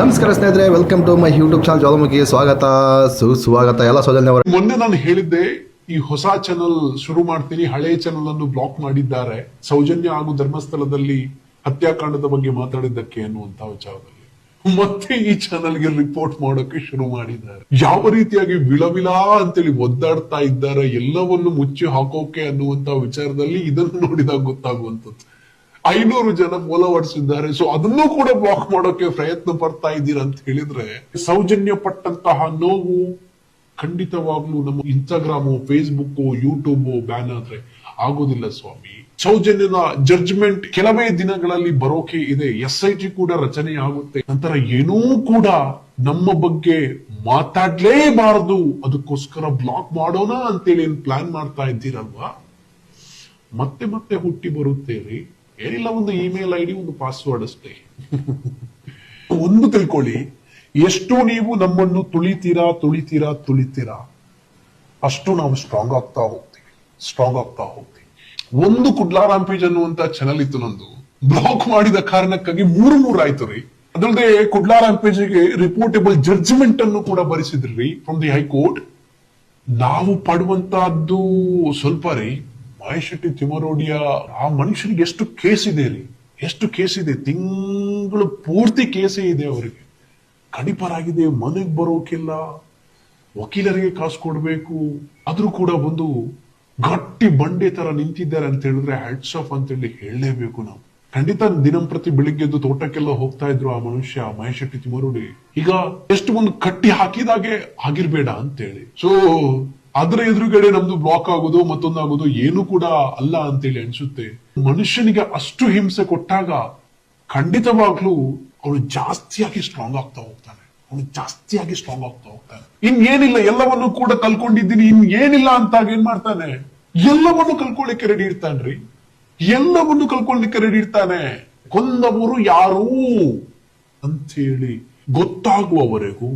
ನಮಸ್ಕಾರ ಸ್ನೇಹಿತರೆ, welcome to my YouTube channel ಜ್ವಾಲಾಮುಖಿಗೆ ಸ್ವಾಗತ ಸುಸ್ವಾಗತ. ಎಲ್ಲ ಸೌಜನ್ಯ ಮೊನ್ನೆ ನಾನು ಹೇಳಿದ್ದೆ ಈ ಹೊಸ ಚಾನಲ್ ಶುರು ಮಾಡ್ತೀನಿ, ಹಳೆ ಚಾನಲ್ ಅನ್ನು ಬ್ಲಾಕ್ ಮಾಡಿದ್ದಾರೆ ಸೌಜನ್ಯ ಹಾಗೂ ಧರ್ಮಸ್ಥಳದಲ್ಲಿ ಹತ್ಯಾಕಾಂಡದ ಬಗ್ಗೆ ಮಾತಾಡಿದ್ದಕ್ಕೆ ಅನ್ನುವಂತ ವಿಚಾರದಲ್ಲಿ ಮತ್ತೆ ಈ ಚಾನಲ್ಗೆ ರಿಪೋರ್ಟ್ ಮಾಡೋಕೆ ಶುರು ಮಾಡಿದ್ದಾರೆ. ಯಾವ ರೀತಿಯಾಗಿ ವಿಳವಿಲ ಅಂತೇಳಿ ಒದ್ದಾಡ್ತಾ ಇದ್ದಾರೆ ಎಲ್ಲವನ್ನು ಮುಚ್ಚಿ ಹಾಕೋಕೆ ಅನ್ನುವಂತ ವಿಚಾರದಲ್ಲಿ ಇದನ್ನು ನೋಡಿದಾಗ ಗೊತ್ತಾಗುವಂತದ್ದು. 500 ಜನ ಫಾಲೋವರ್ಸ್ ಇದ್ದಾರೆ. ಸೊ ಅದನ್ನು ಕೂಡ ಬ್ಲಾಕ್ ಮಾಡೋಕೆ ಪ್ರಯತ್ನ ಪಡ್ತಾ ಇದ್ದೀರಾ ಅಂತ ಹೇಳಿದ್ರೆ ಸೌಜನ್ಯ ಪಟ್ಟಂತಹ ನೋವು ಖಂಡಿತವಾಗ್ಲೂ ನಮ್ಮ ಇನ್ಸ್ಟಾಗ್ರಾಮು, ಫೇಸ್ಬುಕ್, ಯೂಟ್ಯೂಬ್ ಬ್ಯಾನ್ ಆದ್ರೆ ಆಗೋದಿಲ್ಲ ಸ್ವಾಮಿ. ಸೌಜನ್ಯದ ಜಡ್ಜ್ಮೆಂಟ್ ಕೆಲವೇ ದಿನಗಳಲ್ಲಿ ಬರೋಕೆ ಇದೆ. SIT ಕೂಡ ರಚನೆ ಆಗುತ್ತೆ. ನಂತರ ಏನೂ ಕೂಡ ನಮ್ಮ ಬಗ್ಗೆ ಮಾತಾಡ್ಲೇಬಾರದು, ಅದಕ್ಕೋಸ್ಕರ ಬ್ಲಾಕ್ ಮಾಡೋಣ ಅಂತೇಳಿ ಪ್ಲಾನ್ ಮಾಡ್ತಾ ಇದ್ದೀರಲ್ವಾ, ಮತ್ತೆ ಮತ್ತೆ ಹುಟ್ಟಿ ಬರುತ್ತೇವೆ. ಏನಿಲ್ಲ, ಒಂದು ಇಮೇಲ್ ID, ಒಂದು ಪಾಸ್ವರ್ಡ್ ಅಷ್ಟೇ. ಒಂದು ತಿಳ್ಕೊಳ್ಳಿ, ಎಷ್ಟು ನೀವು ನಮ್ಮನ್ನು ತುಳಿತೀರಾ ಅಷ್ಟು ನಾವು ಸ್ಟ್ರಾಂಗ್ ಆಗ್ತಾ ಹೋಗ್ತೀವಿ. ಒಂದು ಕುಡ್ಲಾ ರಾಂಪೇಜ್ ಅನ್ನುವಂತ ಚಾನಲ್ ಇತ್ತು ನಂದು, ಬ್ಲಾಕ್ ಮಾಡಿದ ಕಾರಣಕ್ಕಾಗಿ 3 ಆಯ್ತು ರೀ. ಅದಲ್ಲದೆ ಕುಡ್ಲಾ ರಾಂಪೇಜ್ಗೆ ರಿಪೋರ್ಟೇಬಲ್ ಜಡ್ಜ್ಮೆಂಟ್ ಅನ್ನು ಕೂಡ ಬರೆಸಿದ್ರಿ ಫ್ರಮ್ ದಿ ಹೈಕೋರ್ಟ್. ನಾವು ಪಡುವಂತಹದ್ದು ಸ್ವಲ್ಪ ರೀ. ಮಹೇಶ್ ಶೆಟ್ಟಿ ತಿಮರೋಡಿಯ ಆ ಮನುಷ್ಯನಿಗೆ ಎಷ್ಟು ಕೇಸ್ ಇದೆ, ತಿಂಗಳು ಪೂರ್ತಿ ಕೇಸೇ ಇದೆ. ಅವರಿಗೆ ಕಡಿಪರಾಗಿದೆ, ಮನೆಗೆ ಬರೋಕಿಲ್ಲ, ವಕೀಲರಿಗೆ ಕಾಸು ಕೊಡ್ಬೇಕು. ಆದ್ರೂ ಕೂಡ ಒಂದು ಗಟ್ಟಿ ಬಂಡೆ ತರ ನಿಂತಿದ್ದಾರೆ ಅಂತ ಹೇಳಿದ್ರೆ ಹ್ಯಾಟ್ಸ್ ಆಫ್ ಅಂತ ಹೇಳಿ ಹೇಳಲೇಬೇಕು ನಾವು. ಖಂಡಿತ ದಿನಂಪ್ರತಿ ಬೆಳಿಗ್ಗೆದ್ದು ತೋಟಕ್ಕೆಲ್ಲ ಹೋಗ್ತಾ ಇದ್ರು ಆ ಮನುಷ್ಯ ಮಹೇಶ್ ಶೆಟ್ಟಿ ತಿಮರೋಡಿ. ಈಗ ಎಷ್ಟು ಒಂದು ಕಟ್ಟಿ ಹಾಕಿದಾಗೆ ಆಗಿರ್ಬೇಡ ಅಂತೇಳಿ. ಸೊ ಅದರ ಎದುರುಗಡೆ ನಮ್ದು ಬ್ಲಾಕ್ ಆಗೋದು ಮತ್ತೊಂದಾಗೋದು ಏನು ಕೂಡ ಅಲ್ಲ ಅಂತೇಳಿ ಅನ್ಸುತ್ತೆ. ಮನುಷ್ಯನಿಗೆ ಅಷ್ಟು ಹಿಂಸೆ ಕೊಟ್ಟಾಗ ಖಂಡಿತವಾಗ್ಲೂ ಅವನು ಜಾಸ್ತಿಯಾಗಿ ಸ್ಟ್ರಾಂಗ್ ಆಗ್ತಾ ಹೋಗ್ತಾನೆ. ಇನ್ನೇನಿಲ್ಲ, ಎಲ್ಲವನ್ನು ಕೂಡ ಕಲ್ಕೊಂಡಿದ್ದೀನಿ, ಇನ್ನೇನಿಲ್ಲ ಅಂತ ಏನ್ ಮಾಡ್ತಾನೆ, ಎಲ್ಲವನ್ನು ಕಲ್ಕೊಳ್ಳಿಕ್ಕೆ ರೆಡಿ ಇರ್ತಾನೆ. ಕೊಂದವರು ಯಾರು ಅಂತೇಳಿ ಗೊತ್ತಾಗುವವರೆಗೂ,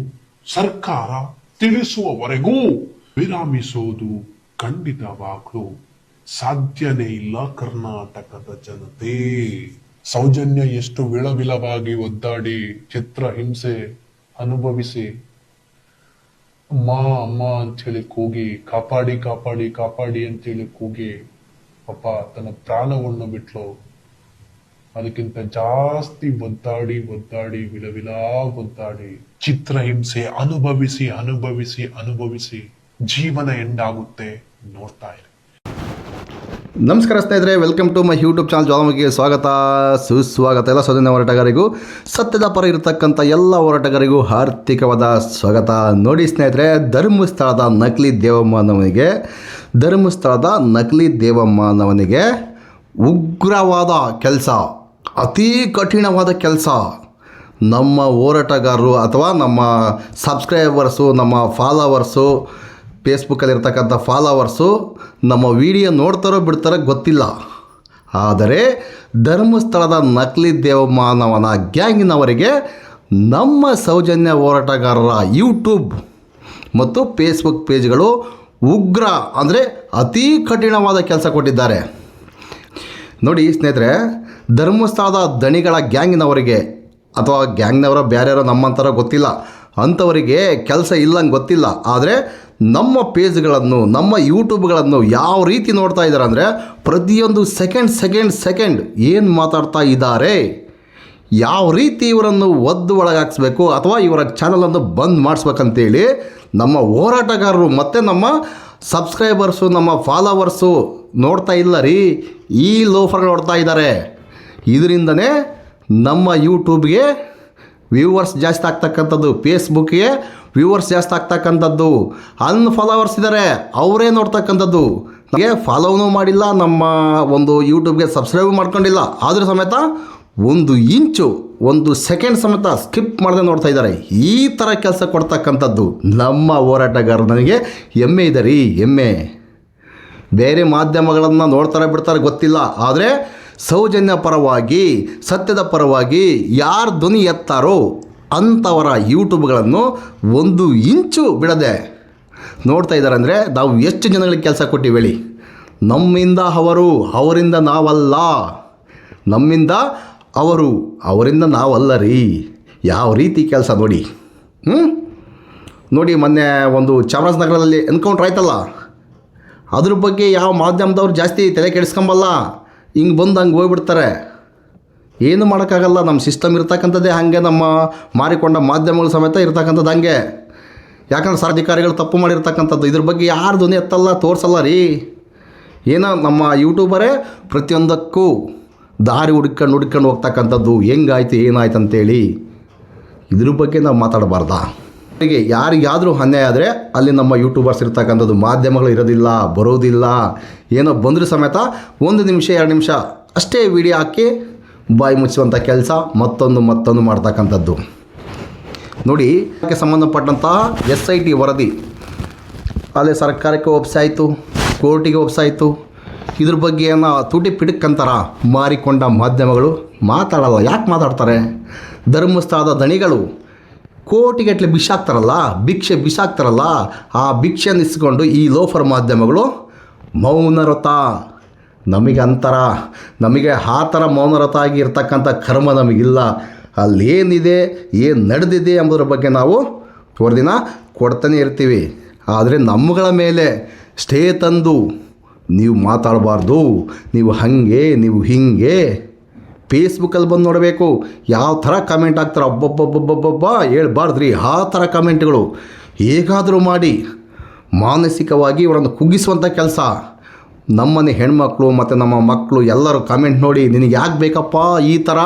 ಸರ್ಕಾರ ತಿಳಿಸುವವರೆಗೂ ವಿರಾಮಿಸೋದು ಖಂಡಿತವಾಗ್ಲೂ ಸಾಧ್ಯನೇ ಇಲ್ಲ ಕರ್ನಾಟಕದ ಜನತೆ. ಸೌಜನ್ಯ ಎಷ್ಟು ವಿಳವಿಲವಾಗಿ ಒದ್ದಾಡಿ ಚಿತ್ರಹಿಂಸೆ ಅನುಭವಿಸಿ ಅಮ್ಮ ಅಂತೇಳಿ ಕೂಗಿ ಕಾಪಾಡಿ ಅಂತೇಳಿ ಕೂಗಿ ಪಾಪ ತನ್ನ ಪ್ರಾಣವನ್ನು ಬಿಟ್ಲು. ಅದಕ್ಕಿಂತ ಜಾಸ್ತಿ ಒದ್ದಾಡಿ ವಿಲವಿಲ ಒದ್ದಾಡಿ ಚಿತ್ರಹಿಂಸೆ ಅನುಭವಿಸಿ ಜೀವನ ಎಂಡಾಗುತ್ತೆ. ನೋಡ್ತಾ ಇರಿ. ನಮಸ್ಕಾರ ಸ್ನೇಹಿತರೆ, welcome to my YouTube channel ಜ್ವಾಲಾಮುಖಿಗೆ ಸ್ವಾಗತ ಸುಸ್ವಾಗತ. ಎಲ್ಲ ಸೌಜನ್ಯ ಹೋರಾಟಗಾರರಿಗೂ, ಸತ್ಯದ ಪರ ಇರತಕ್ಕಂಥ ಎಲ್ಲ ಹೋರಾಟಗಾರರಿಗೂ ಹಾರ್ದಿಕವಾದ ಸ್ವಾಗತ. ನೋಡಿ ಸ್ನೇಹಿತರೆ, ಧರ್ಮಸ್ಥಳದ ನಕಲಿ ದೇವಮ್ಮನವನಿಗೆ ಉಗ್ರವಾದ ಕೆಲಸ, ಅತೀ ಕಠಿಣವಾದ ಕೆಲಸ. ನಮ್ಮ ಹೋರಾಟಗಾರರು ಅಥವಾ ನಮ್ಮ ಸಬ್ಸ್ಕ್ರೈಬರ್ಸು, ನಮ್ಮ ಫಾಲೋವರ್ಸು, ಫೇಸ್ಬುಕ್ಕಲ್ಲಿರ್ತಕ್ಕಂಥ ಫಾಲೋವರ್ಸು ನಮ್ಮ ವಿಡಿಯೋ ನೋಡ್ತಾರೋ ಬಿಡ್ತಾರೋ ಗೊತ್ತಿಲ್ಲ. ಆದರೆ ಧರ್ಮಸ್ಥಳದ ನಕಲಿ ದೇವಮಾನವನ ಗ್ಯಾಂಗಿನವರಿಗೆ ನಮ್ಮ ಸೌಜನ್ಯ ಹೋರಾಟಗಾರರ ಯೂಟ್ಯೂಬ್ ಮತ್ತು ಫೇಸ್ಬುಕ್ ಪೇಜ್ಗಳು ಉಗ್ರ ಅಂದರೆ ಅತೀ ಕಠಿಣವಾದ ಕೆಲಸ ಕೊಟ್ಟಿದ್ದಾರೆ. ನೋಡಿ ಸ್ನೇಹಿತರೆ, ಧರ್ಮಸ್ಥಳದ ದಣಿಗಳ ಗ್ಯಾಂಗಿನವರಿಗೆ ಅಥವಾ ಗ್ಯಾಂಗ್ನವರ ಬೇರೆಯವರೋ ನಮ್ಮಂಥರ ಗೊತ್ತಿಲ್ಲ, ಅಂಥವರಿಗೆ ಕೆಲಸ ಇಲ್ಲಂಗೆ ಗೊತ್ತಿಲ್ಲ. ಆದರೆ ನಮ್ಮ ಪೇಜ್ಗಳನ್ನು, ನಮ್ಮ ಯೂಟ್ಯೂಬ್ಗಳನ್ನು ಯಾವ ರೀತಿ ನೋಡ್ತಾ ಇದ್ದಾರೆ ಅಂದರೆ, ಪ್ರತಿಯೊಂದು ಸೆಕೆಂಡ್ ಏನು ಮಾತಾಡ್ತಾ ಇದ್ದಾರೆ, ಯಾವ ರೀತಿ ಇವರನ್ನು ಒಳಗಾಕ್ಸ್ಬೇಕು ಅಥವಾ ಇವರ ಚಾನಲನ್ನು ಬಂದ್ ಮಾಡಿಸ್ಬೇಕಂತೇಳಿ ನಮ್ಮ ಹೋರಾಟಗಾರರು ಮತ್ತು ನಮ್ಮ ಸಬ್ಸ್ಕ್ರೈಬರ್ಸು, ನಮ್ಮ ಫಾಲೋವರ್ಸು ನೋಡ್ತಾ ಇಲ್ಲ ರೀ. ಈ ಲೋಫರ್ ನೋಡ್ತಾ ಇದ್ದಾರೆ. ಇದರಿಂದನೇ ನಮ್ಮ ಯೂಟ್ಯೂಬ್ಗೆ ವ್ಯೂವರ್ಸ್ ಜಾಸ್ತಿ ಆಗ್ತಕ್ಕಂಥದ್ದು, ಫೇಸ್ಬುಕ್ಗೆ ವ್ಯೂವರ್ಸ್ ಜಾಸ್ತಿ ಆಗ್ತಕ್ಕಂಥದ್ದು. ಫಾಲೋವರ್ಸ್ ಇದ್ದಾರೆ, ಅವರೇ ನೋಡ್ತಕ್ಕಂಥದ್ದು. ನಮಗೆ ಫಾಲೋನೂ ಮಾಡಿಲ್ಲ, ನಮ್ಮ ಒಂದು ಯೂಟ್ಯೂಬ್ಗೆ ಸಬ್ಸ್ಕ್ರೈಬ್ ಮಾಡ್ಕೊಂಡಿಲ್ಲ, ಆದರೂ ಸಮೇತ 1 ಇಂಚು 1 ಸೆಕೆಂಡ್ ಸಮೇತ ಸ್ಕಿಪ್ ಮಾಡದೆ ನೋಡ್ತಾ ಇದ್ದಾರೆ. ಈ ಥರ ಕೆಲಸ ಕೊಡ್ತಕ್ಕಂಥದ್ದು ನಮ್ಮ ಹೋರಾಟಗಾರರು. ನನಗೆ ಹೆಮ್ಮೆ ಇದೆ ರೀ, ಹೆಮ್ಮೆ. ಬೇರೆ ಮಾಧ್ಯಮಗಳನ್ನು ನೋಡ್ತಾರೆ ಬಿಡ್ತಾರೆ ಗೊತ್ತಿಲ್ಲ, ಆದರೆ ಸೌಜನ್ಯ ಪರವಾಗಿ, ಸತ್ಯದ ಪರವಾಗಿ ಯಾರು ಧ್ವನಿ ಎತ್ತಾರೋ ಅಂಥವರ ಯೂಟ್ಯೂಬ್ಗಳನ್ನು 1 ಇಂಚು ಬಿಡದೆ ನೋಡ್ತಾ ಇದ್ದಾರೆ. ಅಂದರೆ ನಾವು ಎಷ್ಟು ಜನಗಳಿಗೆ ಕೆಲಸ ಕೊಟ್ಟಿವಿ ಹೇಳಿ. ನಮ್ಮಿಂದ ಅವರು, ಅವರಿಂದ ನಾವಲ್ಲ. ನಮ್ಮಿಂದ ಅವರು, ಅವರಿಂದ ನಾವಲ್ಲ ರೀ. ಯಾವ ರೀತಿ ಕೆಲಸ ನೋಡಿ. ನೋಡಿ, ಮೊನ್ನೆ ಒಂದು ಚಾಮರಾಜನಗರದಲ್ಲಿ ಎನ್ಕೌಂಟ್ರ್ ಆಯ್ತಲ್ಲ, ಅದ್ರ ಬಗ್ಗೆ ಯಾವ ಮಾಧ್ಯಮದವ್ರು ಜಾಸ್ತಿ ತಲೆ ಕೆಡಿಸ್ಕೊಂಬಲ್ಲ. ಹಿಂಗೆ ಬಂದು ಹಂಗೆ ಹೋಗ್ಬಿಡ್ತಾರೆ. ಏನು ಮಾಡೋಕ್ಕಾಗಲ್ಲ. ನಮ್ಮ ಸಿಸ್ಟಮ್ ಇರ್ತಕ್ಕಂಥದ್ದೇ ಹಾಗೆ, ನಮ್ಮ ಮಾರಿಕೊಂಡ ಮಾಧ್ಯಮಗಳು ಸಮೇತ ಇರ್ತಕ್ಕಂಥದ್ದು ಹಂಗೆ. ಯಾಕಂದ್ರೆ ಅಧಿಕಾರಿಗಳು ತಪ್ಪು ಮಾಡಿರ್ತಕ್ಕಂಥದ್ದು. ಇದ್ರ ಬಗ್ಗೆ ಯಾರು ಧ್ವನಿ ಎತ್ತಲ್ಲ, ತೋರಿಸಲ್ಲ ರೀ. ಏನೋ ನಮ್ಮ ಯೂಟ್ಯೂಬರೇ ಪ್ರತಿಯೊಂದಕ್ಕೂ ದಾರಿ ಹುಡ್ಕೊಂಡು ಹೋಗ್ತಕ್ಕಂಥದ್ದು. ಹೆಂಗಾಯ್ತು ಏನಾಯ್ತು ಅಂತೇಳಿ ಇದ್ರ ಬಗ್ಗೆ ನಾವು ಮಾತಾಡಬಾರ್ದಾ? ಹೀಗೆ ಯಾರಿಗಾದರೂ ಅನ್ಯಾಯ ಆದರೆ ಅಲ್ಲಿ ನಮ್ಮ ಯೂಟ್ಯೂಬರ್ಸ್ ಇರ್ತಕ್ಕಂಥದ್ದು, ಮಾಧ್ಯಮಗಳು ಇರೋದಿಲ್ಲ, ಬರೋದಿಲ್ಲ. ಏನೋ ಬಂದರೂ ಸಮೇತ 1 ನಿಮಿಷ 2 ನಿಮಿಷ ಅಷ್ಟೇ ವಿಡಿಯೋ ಹಾಕಿ ಬಾಯಿ ಮುಚ್ಚುವಂಥ ಕೆಲಸ ಮತ್ತೊಂದು ಮಾಡ್ತಕ್ಕಂಥದ್ದು. ನೋಡಿ, ಅದಕ್ಕೆ ಸಂಬಂಧಪಟ್ಟಂಥ SIT ವರದಿ ಅಲ್ಲೇ ಸರ್ಕಾರಕ್ಕೆ ಒಪ್ಸಾಯಿತು, ಕೋರ್ಟಿಗೆ ಒಪ್ಸಾಯಿತು. ಇದ್ರ ಬಗ್ಗೆ ಏನೋ ತುಟಿ ಪಿಟಕ್ಕಂತಾರ ಮಾರಿಕೊಂಡ ಮಾಧ್ಯಮಗಳು ಮಾತಾಡಲ್ಲ. ಯಾಕೆ ಮಾತಾಡ್ತಾರೆ? ಧರ್ಮಸ್ಥಳದ ದಣಿಗಳು ಕೋಟಿಗಟ್ಟಲೆ ಭಿಕ್ಷೆ ಬಿಸಾಕ್ತಾರಲ್ಲ, ಆ ಭಿಕ್ಷೆಯನ್ನು ಇಸ್ಕೊಂಡು ಈ ಲೋಫರ್ ಮಾಧ್ಯಮಗಳು ಮೌನರತ. ನಮಗೆ ಆ ಥರ ಮೌನರತ ಆಗಿ ಇರ್ತಕ್ಕಂಥ ಕರ್ಮ ನಮಗಿಲ್ಲ. ಅಲ್ಲೇನಿದೆ, ಏನು ನಡೆದಿದೆ ಎಂಬುದರ ಬಗ್ಗೆ ನಾವು ವರದಿನ ಕೊಡ್ತಾನೆ ಇರ್ತೀವಿ. ಆದರೆ ನಮ್ಮಗಳ ಮೇಲೆ ಸ್ಟೇ ತಂದು ನೀವು ಮಾತಾಡಬಾರ್ದು, ನೀವು ಹಾಗೆ, ನೀವು ಹೀಗೆ. ಫೇಸ್ಬುಕ್ಕಲ್ಲಿ ಬಂದು ನೋಡಬೇಕು ಯಾವ ಥರ ಕಮೆಂಟ್ ಆಗ್ತಾರೆ. ಒಬ್ಬೊಬ್ಬೊಬ್ಬೊಬ್ಬೊಬ್ಬ ಹೇಳ್ಬಾರ್ದ್ರಿ ಆ ಥರ ಕಮೆಂಟ್ಗಳು. ಹೇಗಾದರೂ ಮಾಡಿ ಮಾನಸಿಕವಾಗಿ ಇವರನ್ನು ಕುಗ್ಗಿಸುವಂಥ ಕೆಲಸ. ನಮ್ಮನೆ ಹೆಣ್ಮಕ್ಳು ಮತ್ತು ನಮ್ಮ ಮಕ್ಕಳು ಎಲ್ಲರೂ ಕಮೆಂಟ್ ನೋಡಿ, ನಿನಗೆ ಯಾಕೆ ಬೇಕಪ್ಪ ಈ ಥರ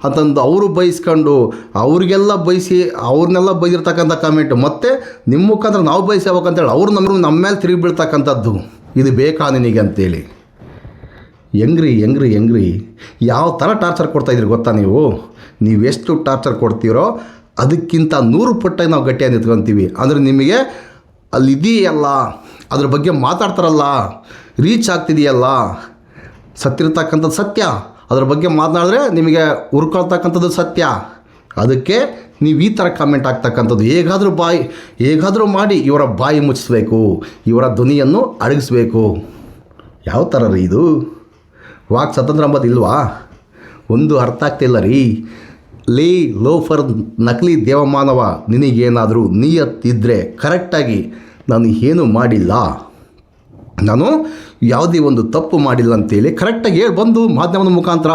ಅಂತಂದು ಅವರು ಬಯಸ್ಕೊಂಡು ಅವ್ರಿಗೆಲ್ಲ ಅವ್ರನ್ನೆಲ್ಲ ಬೈದಿರ್ತಕ್ಕಂಥ ಕಮೆಂಟ್, ಮತ್ತು ನಿಮ್ಮ ಮುಖಾಂತರ ನಾವು ಬಯಸಬೇಕಂತೇಳಿ ಅವ್ರು ನಮ್ಮ ಮೇಲೆ ತಿರುಗಿ ಬೀಳ್ತಕ್ಕಂಥದ್ದು. ಇದು ಬೇಕಾ ನಿನಗೆ ಅಂತೇಳಿ. ಹೆಂಗ್ರಿ ಯಾವ ಥರ ಟಾರ್ಚರ್ ಕೊಡ್ತಾಯಿದ್ರಿ ಗೊತ್ತಾ? ನೀವೆಷ್ಟು ಟಾರ್ಚರ್ ಕೊಡ್ತೀರೋ ಅದಕ್ಕಿಂತ 100 ಪಟ್ಟಾಗಿ ನಾವು ಗಟ್ಟಿಯಾಗಿ ನಿಂತ್ಕೊತೀವಿ. ಅಂದರೆ ನಿಮಗೆ ಅಲ್ಲಿದೆಯಲ್ಲ, ಅದ್ರ ಬಗ್ಗೆ ಮಾತಾಡ್ತಾರಲ್ಲ, ರೀಚ್ ಆಗ್ತಿದೆಯಲ್ಲ, ಸತ್ತಿರ್ತಕ್ಕಂಥದ್ದು ಸತ್ಯ. ಅದ್ರ ಬಗ್ಗೆ ಮಾತನಾಡಿದ್ರೆ ನಿಮಗೆ ಹುರ್ಕೊಳ್ತಕ್ಕಂಥದ್ದು ಸತ್ಯ. ಅದಕ್ಕೆ ನೀವು ಈ ಥರ ಕಮೆಂಟ್ ಆಗ್ತಕ್ಕಂಥದ್ದು. ಹೇಗಾದರೂ ಮಾಡಿ ಇವರ ಬಾಯಿ ಮುಚ್ಚಿಸ್ಬೇಕು, ಇವರ ಧ್ವನಿಯನ್ನು ಅಡಗಿಸ್ಬೇಕು. ಯಾವ ಥರ ರೀ ಇದು? ವಾಕ್ ಸ್ವತಂತ್ರ ಅಂಬೋದು ಇಲ್ವಾ? ಒಂದು ಅರ್ಥ ಆಗ್ತಿಲ್ಲ ರೀ. ಲೋಫರ್ ನಕಲಿ ದೇವಮಾನವ, ನಿನಗೇನಾದರೂ ನಿಯತ್ತಿದ್ದರೆ ಕರೆಕ್ಟಾಗಿ ನಾನು ಏನೂ ಮಾಡಿಲ್ಲ, ನಾನು ಯಾವುದೇ ಒಂದು ತಪ್ಪು ಮಾಡಿಲ್ಲ ಅಂತೇಳಿ ಕರೆಕ್ಟಾಗಿ ಹೇಳಿ ಬಂದು ಮಾಧ್ಯಮದ ಮುಖಾಂತರ,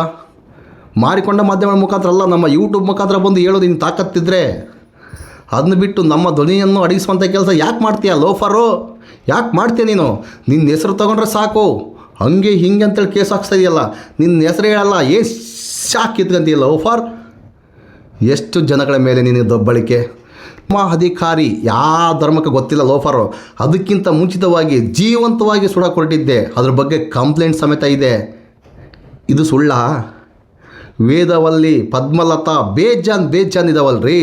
ಮಾರಿಕೊಂಡ ಮಾಧ್ಯಮದ ಮುಖಾಂತರ ಅಲ್ಲ, ನಮ್ಮ ಯೂಟ್ಯೂಬ್ ಮುಖಾಂತರ ಬಂದು ಹೇಳೋದು ನಿನ್ನ ತಾಕತ್ತಿದ್ರೆ. ಅದನ್ನ ಬಿಟ್ಟು ನಮ್ಮ ಧ್ವನಿಯನ್ನು ಅಡಗಿಸುವಂಥ ಕೆಲಸ ಯಾಕೆ ಮಾಡ್ತೀಯ ಲೋಫರು? ಯಾಕೆ ಮಾಡ್ತೀಯ ನೀನು? ನಿನ್ನ ಹೆಸರು ತೊಗೊಂಡ್ರೆ ಸಾಕು, ಹಂಗೆ ಹಿಂಗೆ ಅಂತೇಳಿ ಕೇಸ್ ಹಾಕ್ಸ್ತಾ ಇದೆಯಲ್ಲ. ನಿನ್ನ ಹೆಸರು ಹೇಳಲ್ಲ, ಶಾಕ್ ಕಿತ್ಕೊಂತೀಯಲ್ಲ ಲೋಫರ್. ಎಷ್ಟು ಜನಗಳ ಮೇಲೆ ನಿನಗೆ ದಬ್ಬಳಿಕೆ. ನಮ್ಮ ಅಧಿಕಾರಿ ಯಾವ ಧರ್ಮಕ್ಕೆ ಗೊತ್ತಿಲ್ಲ ಲೋಫರು. ಅದಕ್ಕಿಂತ ಮುಂಚಿತವಾಗಿ ಜೀವಂತವಾಗಿ ಕೊಟ್ಟಿದ್ದೆ, ಅದ್ರ ಬಗ್ಗೆ ಕಂಪ್ಲೇಂಟ್ ಸಮೇತ ಇದೆ. ಇದು ಸುಳ್ಳ? ವೇದವಲ್ಲಿ ಪದ್ಮಲತಾ ಬೇಜಾನ್ ಇದಾವಲ್ರಿ.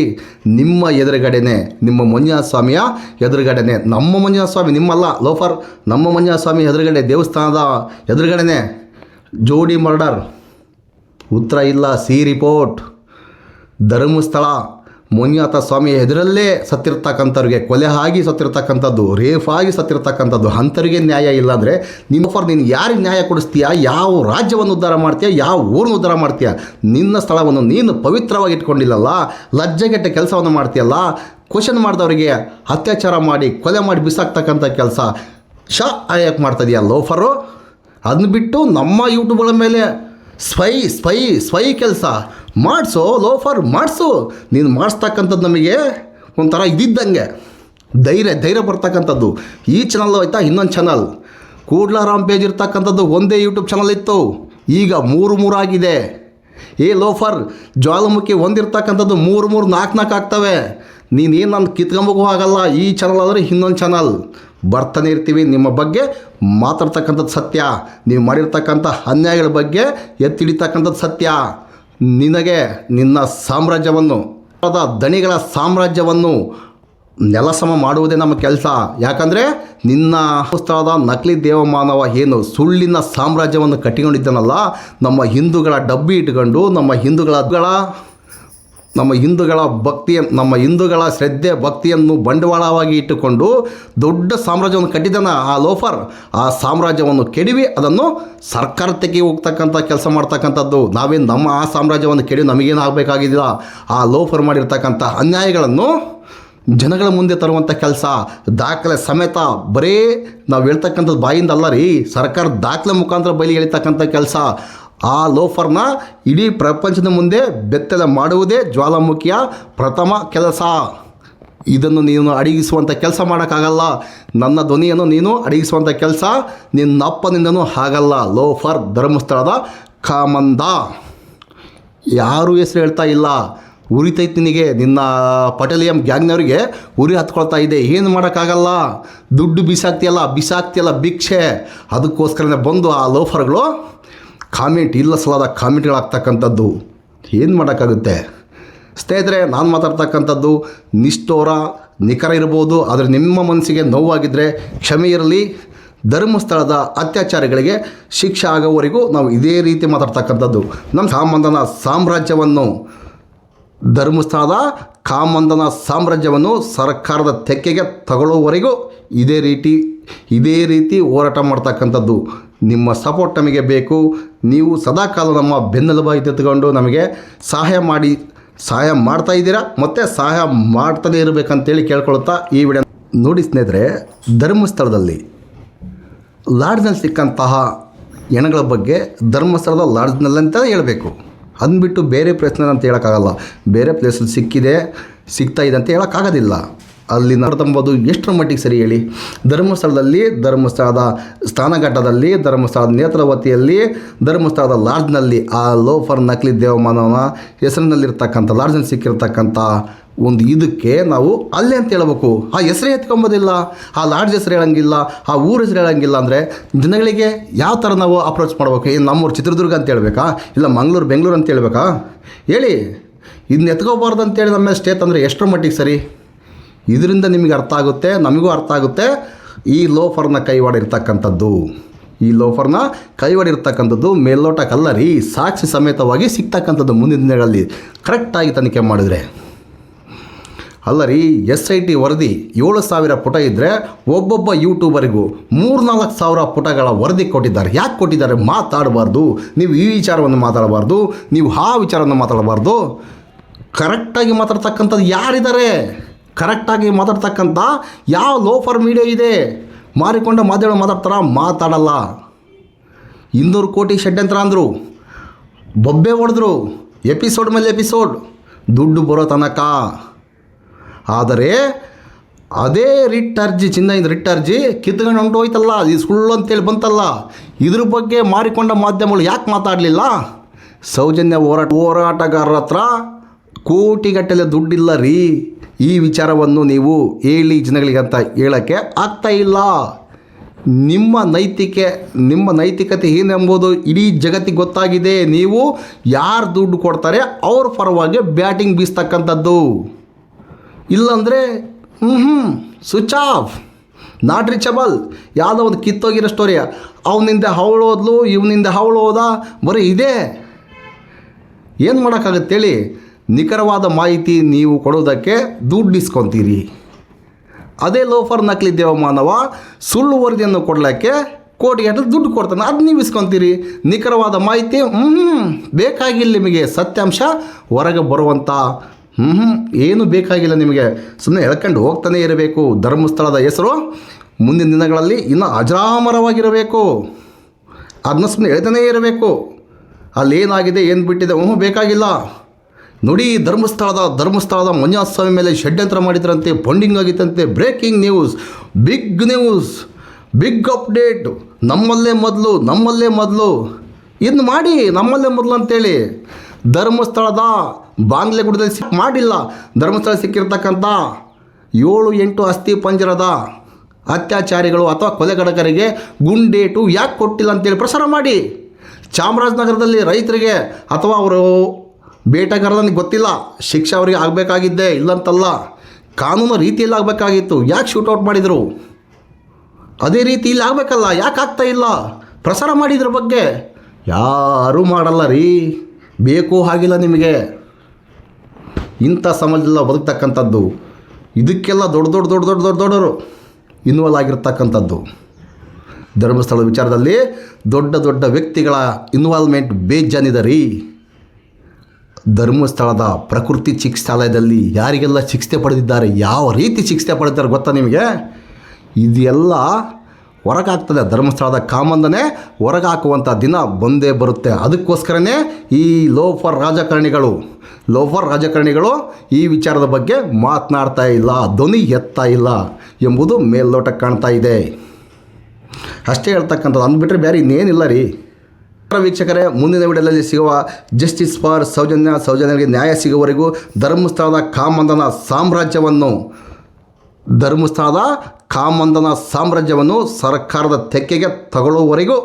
ನಿಮ್ಮ ಎದುರುಗಡೆನೆ, ನಿಮ್ಮ ಮಂಜುನಾಥ ಸ್ವಾಮಿಯ ಎದುರುಗಡೆನೆ, ನಮ್ಮ ಮಂಜುನಾಥ ಸ್ವಾಮಿ ನಿಮ್ಮಲ್ಲ ಲೋಫರ್, ನಮ್ಮ ಮಂಜುನಾಥ ಸ್ವಾಮಿ ಎದುರುಗಡೆ, ದೇವಸ್ಥಾನದ ಎದುರುಗಡೆನೆ ಜೋಡಿ ಮರ್ಡರ್. ಉತ್ತರ ಇಲ್ಲ. C report. ಧರ್ಮಸ್ಥಳ ಮಂಜುನಾಥ ಸ್ವಾಮಿ ಎದುರಲ್ಲೇ ಸತ್ತಿರ್ತಕ್ಕಂಥವ್ರಿಗೆ, ಕೊಲೆ ಆಗಿ ಸತ್ತಿರ್ತಕ್ಕಂಥದ್ದು, ರೇಫ್ ಆಗಿ ಸತ್ತಿರ್ತಕ್ಕಂಥದ್ದು, ಅಂಥವ್ರಿಗೆ ನ್ಯಾಯ ಇಲ್ಲ ಅಂದರೆ ನೀನು ಯಾರಿಗೆ ನ್ಯಾಯ ಕೊಡಿಸ್ತೀಯಾ? ಯಾವ ರಾಜ್ಯವನ್ನು ಉದ್ಧಾರ ಮಾಡ್ತೀಯಾ? ಯಾವ ಊರನ್ನು ಉದ್ಧಾರ ಮಾಡ್ತೀಯಾ? ನಿನ್ನ ಸ್ಥಳವನ್ನು ನೀನು ಪವಿತ್ರವಾಗಿ ಇಟ್ಕೊಂಡಿಲ್ಲಲ್ಲ, ಲಜ್ಜೆಗೆಟ್ಟ ಕೆಲಸವನ್ನು ಮಾಡ್ತೀಯಲ್ಲ. ಕ್ವಶನ್ ಮಾಡಿದವರಿಗೆ ಅತ್ಯಾಚಾರ ಮಾಡಿ ಕೊಲೆ ಮಾಡಿ ಬಿಸಾಕ್ತಕ್ಕಂಥ ಕೆಲಸ ಯಾಕೆ ಮಾಡ್ತಾಯಿದೆಯಾ ಲೋಫರು? ಅದನ್ನ ಬಿಟ್ಟು ನಮ್ಮ ಯೂಟ್ಯೂಬ್ಗಳ ಮೇಲೆ ಸ್ಪೈ ಕೆಲಸ ಮಾಡಿಸೋ ಲೋಫರ್, ಮಾಡಿಸು. ನೀನು ಮಾಡಿಸ್ತಕ್ಕಂಥದ್ದು ನಮಗೆ ಒಂಥರ ಇದ್ದಿದ್ದಂಗೆ ಧೈರ್ಯ ಬರ್ತಕ್ಕಂಥದ್ದು. ಈ ಚಾನಲ್ ಆಯಿತಾ, ಇನ್ನೊಂದು ಚಾನಲ್ ಕೂಡ್ಲಾರಾಮ್ ಪೇಜ್ ಇರ್ತಕ್ಕಂಥದ್ದು ಒಂದೇ ಯೂಟ್ಯೂಬ್ ಚಾನಲ್ ಇತ್ತು, ಈಗ 3 ಆಗಿದೆ. ಲೋಫರ್, ಜ್ವಾಲಾಮುಖಿ ಒಂದಿರ್ತಕ್ಕಂಥದ್ದು 3 4 ಆಗ್ತವೆ. ನೀನೇನು ನಾನು ಕಿತ್ಕೊಂಬೋಗೂ ಆಗಲ್ಲ. ಈ ಚಾನಲ್ ಆದರೆ ಇನ್ನೊಂದು ಚಾನಲ್ ಬರ್ತಾನೆ ಇರ್ತೀವಿ. ನಿಮ್ಮ ಬಗ್ಗೆ ಮಾತಾಡ್ತಕ್ಕಂಥದ್ದು ಸತ್ಯ, ನೀವು ಮಾಡಿರ್ತಕ್ಕಂಥ ಅನ್ಯಾಯಗಳ ಬಗ್ಗೆ ಎತ್ತಿಡಿತಕ್ಕಂಥದ್ದು ಸತ್ಯ. ನಿನಗೆ ನಿನ್ನ ಸಾಮ್ರಾಜ್ಯವನ್ನು, ದಣಿಗಳ ಸಾಮ್ರಾಜ್ಯವನ್ನು ನೆಲಸಮ ಮಾಡುವುದೇ ನಮ್ಮ ಕೆಲಸ. ಯಾಕಂದರೆ ನಿನ್ನ ಸ್ಥಳದ ನಕಲಿ ದೇವಮಾನವ ಏನು ಸುಳ್ಳಿನ ಸಾಮ್ರಾಜ್ಯವನ್ನು ಕಟ್ಟಿಕೊಂಡಿದ್ದಾನಲ್ಲ, ನಮ್ಮ ಹಿಂದೂಗಳ ಡಬ್ಬಿ ಇಟ್ಕೊಂಡು, ನಮ್ಮ ಹಿಂದೂಗಳ ನಮ್ಮ ಹಿಂದೂಗಳ ಶ್ರದ್ಧೆ ಭಕ್ತಿಯನ್ನು ಬಂಡವಾಳವಾಗಿ ಇಟ್ಟುಕೊಂಡು ದೊಡ್ಡ ಸಾಮ್ರಾಜ್ಯವನ್ನು ಕಟ್ಟಿದ್ದಾನ ಆ ಲೋಫರ್. ಆ ಸಾಮ್ರಾಜ್ಯವನ್ನು ಕೆಡವಿ ಅದನ್ನು ಸರ್ಕಾರಕ್ಕೆ ಹೋಗ್ತಕ್ಕಂಥ ಕೆಲಸ ಮಾಡ್ತಕ್ಕಂಥದ್ದು. ನಾವೇನು ನಮ್ಮ ಆ ಸಾಮ್ರಾಜ್ಯವನ್ನು ಕೆಡವಿ ನಮಗೇನು ಆಗಬೇಕಾಗಿದ್ದಿಲ್ಲ. ಆ ಲೋಫರ್ ಮಾಡಿರ್ತಕ್ಕಂಥ ಅನ್ಯಾಯಗಳನ್ನು ಜನಗಳ ಮುಂದೆ ತರುವಂಥ ಕೆಲಸ, ದಾಖಲೆ ಸಮೇತ ಬರೀ ನಾವು ಹೇಳ್ತಕ್ಕಂಥದ್ದು ಬಾಯಿಂದ ಅಲ್ಲ ರೀ, ಸರ್ಕಾರ ದಾಖಲೆ ಮುಖಾಂತರ ಬಯಲಿಗೆ ಎಳಿತಕ್ಕಂಥ ಕೆಲಸ. ಆ ಲೋಫರ್ನ ಇಡೀ ಪ್ರಪಂಚದ ಮುಂದೆ ಬೆತ್ತಲೆ ಮಾಡುವುದೇ ಜ್ವಾಲಾಮುಖಿಯ ಪ್ರಥಮ ಕೆಲಸ. ಇದನ್ನು ನೀನು ಅಡಗಿಸುವಂಥ ಕೆಲಸ ಮಾಡೋಕ್ಕಾಗಲ್ಲ. ನನ್ನ ಧ್ವನಿಯನ್ನು ನೀನು ಅಡಗಿಸುವಂಥ ಕೆಲಸ ನಿನ್ನಪ್ಪನಿಂದನೂ ಆಗಲ್ಲ. ಲೋಫರ್, ಧರ್ಮಸ್ಥಳದ ಕಾಮಂದ. ಯಾರೂ ಹೆಸರು ಹೇಳ್ತಾ ಇಲ್ಲ. ಉರಿತೈತಿ ನಿನಗೆ, ನಿನ್ನ ಪಟೇಲಿಯಂ ಗ್ಯಾಂಗ್ನವರಿಗೆ ಉರಿ ಹತ್ಕೊಳ್ತಾ ಇದೆ. ಏನು ಮಾಡೋಕ್ಕಾಗಲ್ಲ. ದುಡ್ಡು ಬಿಸಾಕ್ತಿಯಲ್ಲ ಭಿಕ್ಷೆ. ಅದಕ್ಕೋಸ್ಕರನೇ ಬಂದು ಆ ಲೋಫರ್ಗಳು ಕಾಮೆಂಟ್, ಇಲ್ಲ ಸಲಾದ ಕಾಮೆಂಟ್ಗಳಾಗ್ತಕ್ಕಂಥದ್ದು. ಏನು ಮಾಡೋಕ್ಕಾಗುತ್ತೆ ಸ್ನೇಹಿತರೆ? ನಾನು ಮಾತಾಡ್ತಕ್ಕಂಥದ್ದು ನಿಖರ ಇರ್ಬೋದು, ಆದರೆ ನಿಮ್ಮ ಮನಸ್ಸಿಗೆ ನೋವಾಗಿದ್ದರೆ ಕ್ಷಮೆ ಇರಲಿ. ಧರ್ಮಸ್ಥಳದ ಅತ್ಯಾಚಾರಿಗಳಿಗೆ ಶಿಕ್ಷೆ ಆಗೋವರೆಗೂ ನಾವು ಇದೇ ರೀತಿ ಮಾತಾಡ್ತಕ್ಕಂಥದ್ದು. ನಮ್ಮ ಧರ್ಮಸ್ಥಳದ ಕಾಮಂದನ ಸಾಮ್ರಾಜ್ಯವನ್ನು ಸರ್ಕಾರದ ತೆಕ್ಕೆಗೆ ತಗೊಳ್ಳುವವರೆಗೂ ಇದೇ ರೀತಿ ಹೋರಾಟ ಮಾಡ್ತಕ್ಕಂಥದ್ದು. ನಿಮ್ಮ ಸಪೋರ್ಟ್ ನಮಗೆ ಬೇಕು. ನೀವು ಸದಾಕಾಲ ನಮ್ಮ ಬೆನ್ನೆಲುಬಾಗಿ ತೆಗೆದುಕೊಂಡು ನಮಗೆ ಸಹಾಯ ಮಾಡ್ತಾ ಇದ್ದೀರಾ, ಮತ್ತು ಸಹಾಯ ಮಾಡ್ತಾನೆ ಇರಬೇಕಂತೇಳಿ ಕೇಳ್ಕೊಳ್ತಾ ಈ ವಿಡಿಯೋ ನೋಡಿ. ಸ್ನೇಹಿತರೆ, ಧರ್ಮಸ್ಥಳದಲ್ಲಿ ಲಾಡ್ಜ್ನಲ್ಲಿ ಸಿಕ್ಕಂತಹ ಹೆಣಗಳ ಬಗ್ಗೆ ಧರ್ಮಸ್ಥಳದ ಲಾಡ್ಜ್ನಲ್ಲಿ ಅಂತ ಹೇಳಬೇಕು. ಅಂದ್ಬಿಟ್ಟು ಬೇರೆ ಪ್ಲೇಸ್ನಲ್ಲಿ ಅಂತ ಹೇಳೋಕ್ಕಾಗಲ್ಲ. ಬೇರೆ ಪ್ಲೇಸಲ್ಲಿ ಸಿಗ್ತಾ ಇದೆ ಅಂತ ಹೇಳೋಕ್ಕಾಗೋದಿಲ್ಲ. ಅಲ್ಲಿ ನಡೆದಂಬೋದು ಎಷ್ಟರ ಮಟ್ಟಿಗೆ ಸರಿ ಹೇಳಿ? ಧರ್ಮಸ್ಥಳದ ಸ್ನಾನಘಟ್ಟದಲ್ಲಿ, ಧರ್ಮಸ್ಥಳದ ನೇತ್ರಾವತಿಯಲ್ಲಿ, ಧರ್ಮಸ್ಥಳದ ಲಾಡ್ಜ್ನಲ್ಲಿ ಆ ಲೋಫರ್ ನಕಲಿ ದೇವಮಾನವನ ಹೆಸರಿನಲ್ಲಿರ್ತಕ್ಕಂಥ ಲಾಡ್ಜ್ನಲ್ಲಿ ಸಿಕ್ಕಿರ್ತಕ್ಕಂಥ ಒಂದು ಇದಕ್ಕೆ ನಾವು ಅಲ್ಲೇ ಅಂತ ಹೇಳ್ಬೇಕು. ಆ ಹೆಸರೇ ಎತ್ಕೊಂಬೋದಿಲ್ಲ, ಆ ಲಾಡ್ಜ್ ಹೆಸರು ಹೇಳೋಂಗಿಲ್ಲ, ಆ ಊರ ಹೆಸರು ಹೇಳೋಂಗಿಲ್ಲ ಅಂದರೆ ಜನಗಳಿಗೆ ಯಾವ ಥರ ನಾವು ಅಪ್ರೋಚ್ ಮಾಡ್ಬೇಕು? ಏನು ನಮ್ಮೂರು ಚಿತ್ರದುರ್ಗ ಅಂತ ಹೇಳ್ಬೇಕಾ? ಇಲ್ಲ ಬೆಂಗಳೂರು ಅಂತ ಹೇಳ್ಬೇಕಾ? ಹೇಳಿ. ಇದನ್ನ ಎತ್ಕೋಬಾರ್ದು ಅಂತೇಳಿ ನಮ್ಮ ಮೇಲೆ ಸ್ಟೇ ತಂದರೆ ಎಷ್ಟರ ಮಟ್ಟಿಗೆ ಸರಿ? ಇದರಿಂದ ನಿಮಗೆ ಅರ್ಥ ಆಗುತ್ತೆ, ನಮಗೂ ಅರ್ಥ ಆಗುತ್ತೆ ಈ ಲೋಫರ್ನ ಕೈವಾಡಿರ್ತಕ್ಕಂಥದ್ದು ಮೇಲ್ನೋಟಕ್ಕಲ್ಲ ರೀ, ಸಾಕ್ಷಿ ಸಮೇತವಾಗಿ ಸಿಗ್ತಕ್ಕಂಥದ್ದು ಮುಂದಿನ ದಿನಗಳಲ್ಲಿ ಕರೆಕ್ಟಾಗಿ ತನಿಖೆ ಮಾಡಿದರೆ. ಅಲ್ಲ ರೀ, SIT ವರದಿ 7,000 ಪುಟ ಇದ್ದರೆ ಒಬ್ಬೊಬ್ಬ ಯೂಟ್ಯೂಬರಿಗೂ 3,000-4,000 ಪುಟಗಳ ವರದಿ ಕೊಟ್ಟಿದ್ದಾರೆ. ಯಾಕೆ ಕೊಟ್ಟಿದ್ದಾರೆ? ಮಾತಾಡಬಾರ್ದು, ನೀವು ಈ ವಿಚಾರವನ್ನು ಮಾತಾಡಬಾರ್ದು, ನೀವು ಆ ವಿಚಾರವನ್ನು ಮಾತಾಡಬಾರ್ದು. ಕರೆಕ್ಟಾಗಿ ಮಾತಾಡ್ತಕ್ಕಂಥದ್ದು ಯಾರಿದ್ದಾರೆ? ಕರೆಕ್ಟಾಗಿ ಮಾತಾಡ್ತಕ್ಕಂಥ ಯಾವ ಲೋಫರ್ ಮೀಡಿಯಾ ಇದೆ? ಮಾರಿಕೊಂಡ ಮಾತಾಡ್ತಾರ? ಮಾತಾಡಲ್ಲ. 200 ಕೋಟಿ ಷಡ್ಯಂತ್ರ ಅಂದರು, ಬೊಬ್ಬೆ ಹೊಡೆದ್ರು, ಎಪಿಸೋಡ್ ಮೇಲೆ ಎಪಿಸೋಡ್, ದುಡ್ಡು ಬರೋ ತನಕ. ಆದರೆ ಅದೇ ಚಿನ್ನದ ರಿಟ್ ಅರ್ಜಿ ಕಿತ್ಕೊಂಡು ಹೊಂಟೋಯ್ತಲ್ಲ, ಇದು ಸುಳ್ಳು ಅಂತೇಳಿ ಬಂತಲ್ಲ. ಇದ್ರ ಬಗ್ಗೆ ಮಾರಿಕೊಂಡ ಮಾಧ್ಯಮಗಳು ಯಾಕೆ ಮಾತಾಡಲಿಲ್ಲ? ಸೌಜನ್ಯ ಹೋರಾಟಗಾರರ ಹತ್ರ ಕೋಟಿಗಟ್ಟಲೆ ದುಡ್ಡಿಲ್ಲ ರೀ. ಈ ವಿಚಾರವನ್ನು ನೀವು ಹೇಳಿ ಜನಗಳಿಗೆ ಅಂತ ಹೇಳೋಕ್ಕೆ ಆಗ್ತಾ ಇಲ್ಲ. ನಿಮ್ಮ ನೈತಿಕತೆ ಏನೆಂಬುದು ಇಡೀ ಜಗತ್ತಿಗೆ ಗೊತ್ತಾಗಿದೆ. ನೀವು ಯಾರು ದುಡ್ಡು ಕೊಡ್ತಾರೆ ಅವ್ರ ಪರವಾಗಿ ಬ್ಯಾಟಿಂಗ್ ಬೀಸ್ತಕ್ಕಂಥದ್ದು. ಇಲ್ಲಾಂದರೆ ಸ್ವಿಚ್ ಆಫ್, ನಾಟ್ ರೀಚಬಲ್. ಯಾವುದೋ ಒಂದು ಕಿತ್ತೋಗಿರೋ ಸ್ಟೋರಿಯ, ಅವನಿಂದ ಅವಳೋದ್ಲು, ಇವನಿಂದ ಅವಳು ಹೋದ, ಬರೀ ಇದೆ. ಏನು ಮಾಡೋಕ್ಕಾಗತ್ತೆ ಹೇಳಿ? ನಿಖರವಾದ ಮಾಹಿತಿ ನೀವು ಕೊಡೋದಕ್ಕೆ ದುಡ್ಡು ಇಸ್ಕೊತೀರಿ. ಅದೇ ಲೋಫರ್ ನಕಲಿ ದೇವಮಾನವ ಸುಳ್ಳು ವರದಿಯನ್ನು ಕೊಡಲಿಕ್ಕೆ ಕೋಟಿಗಟ್ಟಲೆ ದುಡ್ಡು ಕೊಡ್ತಾನೆ, ಅದು ನೀವು ಇಸ್ಕೊತೀರಿ. ನಿಖರವಾದ ಮಾಹಿತಿ ಬೇಕಾಗಿಲ್ಲ ನಿಮಗೆ. ಸತ್ಯಾಂಶ ಹೊರಗೆ ಬರುವಂಥ ಏನು ಬೇಕಾಗಿಲ್ಲ ನಿಮಗೆ. ಸುಮ್ಮನೆ ಎಳ್ಕೊಂಡು ಹೋಗ್ತಾನೆ ಇರಬೇಕು. ಧರ್ಮಸ್ಥಳದ ಹೆಸರು ಮುಂದಿನ ದಿನಗಳಲ್ಲಿ ಇನ್ನೂ ಅಜರಾಮರವಾಗಿರಬೇಕು. ಅದನ್ನ ಸುಮ್ಮನೆ ಹೇಳ್ತಾನೇ ಇರಬೇಕು. ಅಲ್ಲೇನಾಗಿದೆ, ಏನು ಬಿಟ್ಟಿದೆ, ಬೇಕಾಗಿಲ್ಲ. ನೋಡಿ, ಧರ್ಮಸ್ಥಳದ ಮಂಜುನಾಥ ಸ್ವಾಮಿ ಮೇಲೆ ಷಡ್ಯಂತ್ರ ಮಾಡಿದ್ರಂತೆ, ಫಂಡಿಂಗ್ ಆಗಿತ್ತಂತೆ. Breaking news, big update. ನಮ್ಮಲ್ಲೇ ಮೊದಲು ಇನ್ನು ಮಾಡಿ, ನಮ್ಮಲ್ಲೇ ಮೊದಲು ಅಂತೇಳಿ. ಧರ್ಮಸ್ಥಳದ ಬಾಂಗ್ಲೆಗುಡದಲ್ಲಿ ಮಾಡಿಲ್ಲ. ಧರ್ಮಸ್ಥಳ ಸಿಕ್ಕಿರ್ತಕ್ಕಂಥ 7-8 ಅಸ್ಥಿ ಪಂಜರದ ಅತ್ಯಾಚಾರಿಗಳು ಅಥವಾ ಕೊಲೆಗಡಕರಿಗೆ ಗುಂಡೇಟು ಯಾಕೆ ಕೊಟ್ಟಿಲ್ಲ ಅಂತೇಳಿ ಪ್ರಸಾರ ಮಾಡಿ. ಚಾಮರಾಜನಗರದಲ್ಲಿ ರೈತರಿಗೆ ಅಥವಾ ಅವರು ಬೇಟೆಗಾರನಿಗೆ ಗೊತ್ತಿಲ್ಲ, ಶಿಕ್ಷೆ ಅವರಿಗೆ ಆಗಬೇಕಾಗಿದ್ದೆ, ಇಲ್ಲಂತಲ್ಲ, ಕಾನೂನು ರೀತಿಯಲ್ಲಿ ಆಗಬೇಕಾಗಿತ್ತು. ಯಾಕೆ ಶೂಟೌಟ್ ಮಾಡಿದರು? ಅದೇ ರೀತಿ ಇಲ್ಲಿ ಆಗಬೇಕಲ್ಲ, ಯಾಕೆ ಆಗ್ತಾ ಇಲ್ಲ? ಪ್ರಸಾರ ಮಾಡಿದ್ರ ಬಗ್ಗೆ ಯಾರೂ ಮಾಡಲ್ಲ ರೀ. ಬೇಕು ಆಗಿಲ್ಲ ನಿಮಗೆ. ಇಂಥ ಸಮಾಜದಲ್ಲಿ ಬದುಕ್ತಕ್ಕಂಥದ್ದು. ಇದಕ್ಕೆಲ್ಲ ದೊಡ್ಡವರು ಇನ್ವಾಲ್ವ್ ಆಗಿರ್ತಕ್ಕಂಥದ್ದು. ಧರ್ಮಸ್ಥಳದ ವಿಚಾರದಲ್ಲಿ ದೊಡ್ಡ ವ್ಯಕ್ತಿಗಳ ಇನ್ವಾಲ್ವ್ಮೆಂಟ್ ಬೇಜಾನಿದೆ ರೀ. ಧರ್ಮಸ್ಥಳದ ಪ್ರಕೃತಿ ಚಿಕಿತ್ಸಾಲಯದಲ್ಲಿ ಯಾರಿಗೆಲ್ಲ ಚಿಕಿತ್ಸೆ ಪಡೆದಿದ್ದಾರೆ, ಯಾವ ರೀತಿ ಚಿಕಿತ್ಸೆ ಪಡೆದಿದ್ದಾರೆ ಗೊತ್ತಾ ನಿಮಗೆ? ಇದೆಲ್ಲ ಹೊರಗಾಗ್ತದೆ. ಧರ್ಮಸ್ಥಳದ ಕಾಮಂದನೆ ಹೊರಗಾಕುವಂಥ ದಿನ ಬಂದೇ ಬರುತ್ತೆ. ಅದಕ್ಕೋಸ್ಕರನೇ ಈ ಲೋಫರ್ ರಾಜಕಾರಣಿಗಳು ಈ ವಿಚಾರದ ಬಗ್ಗೆ ಮಾತನಾಡ್ತಾ ಇಲ್ಲ, ಧ್ವನಿ ಎತ್ತಾ ಇಲ್ಲ ಎಂಬುದು ಮೇಲ್ನೋಟಕ್ಕೆ ಕಾಣ್ತಾ ಇದೆ. ಅಷ್ಟೇ ಹೇಳ್ತಕ್ಕಂಥದ್ದು. ಅಂದ್ಬಿಟ್ರೆ ಬೇರೆ ಇನ್ನೇನಿಲ್ಲ ರೀ. ವೀಕ್ಷಕರೇ, ಮುಂದಿನ ವಿಡಿಯೋದಲ್ಲಿ ಸಿಗುವ ಜಸ್ಟಿಸ್ ಫಾರ್ ಸೌಜನ್ಯಗೆ ನ್ಯಾಯ ಸಿಗುವವರೆಗೂ ಧರ್ಮಸ್ಥಳದ ಕಾಮಂದನ ಸಾಮ್ರಾಜ್ಯವನ್ನು ಸರ್ಕಾರದ ತೆಕ್ಕೆಗೆ ತಗೊಳ್ಳುವವರೆಗೂ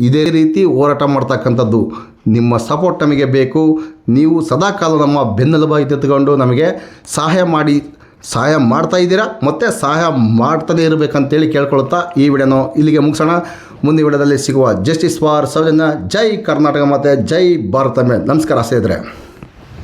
ಇದೇ ರೀತಿ ಹೋರಾಟ ಮಾಡ್ತಕ್ಕಂಥದ್ದು. ನಿಮ್ಮ ಸಪೋರ್ಟ್ ನಮಗೆ ಬೇಕು. ನೀವು ಸದಾಕಾಲ ನಮ್ಮ ಬೆನ್ನೆಲುಬಾಗಿ ನಿಂತುಕೊಂಡು ನಮಗೆ ಸಹಾಯ ಮಾಡ್ತಾ ಇದ್ದೀರಾ, ಮತ್ತು ಸಹಾಯ ಮಾಡ್ತಾನೇ ಇರಬೇಕಂತೇಳಿ ಕೇಳ್ಕೊಳ್ತಾ ಈ ವಿಡಿಯೋನ ಇಲ್ಲಿಗೆ ಮುಗಿಸೋಣ. ಮುಂದಿನ ವಿಡಿಯೋದಲ್ಲಿ ಸಿಗುವ ಜಸ್ಟಿಸ್ ಫಾರ್ ಸೌಜನ್ಯ. ಜೈ ಕರ್ನಾಟಕ ಮತ್ತು ಜೈ ಭಾರತ. ನಮಸ್ಕಾರ ಸ್ನೇಹಿತರೆ.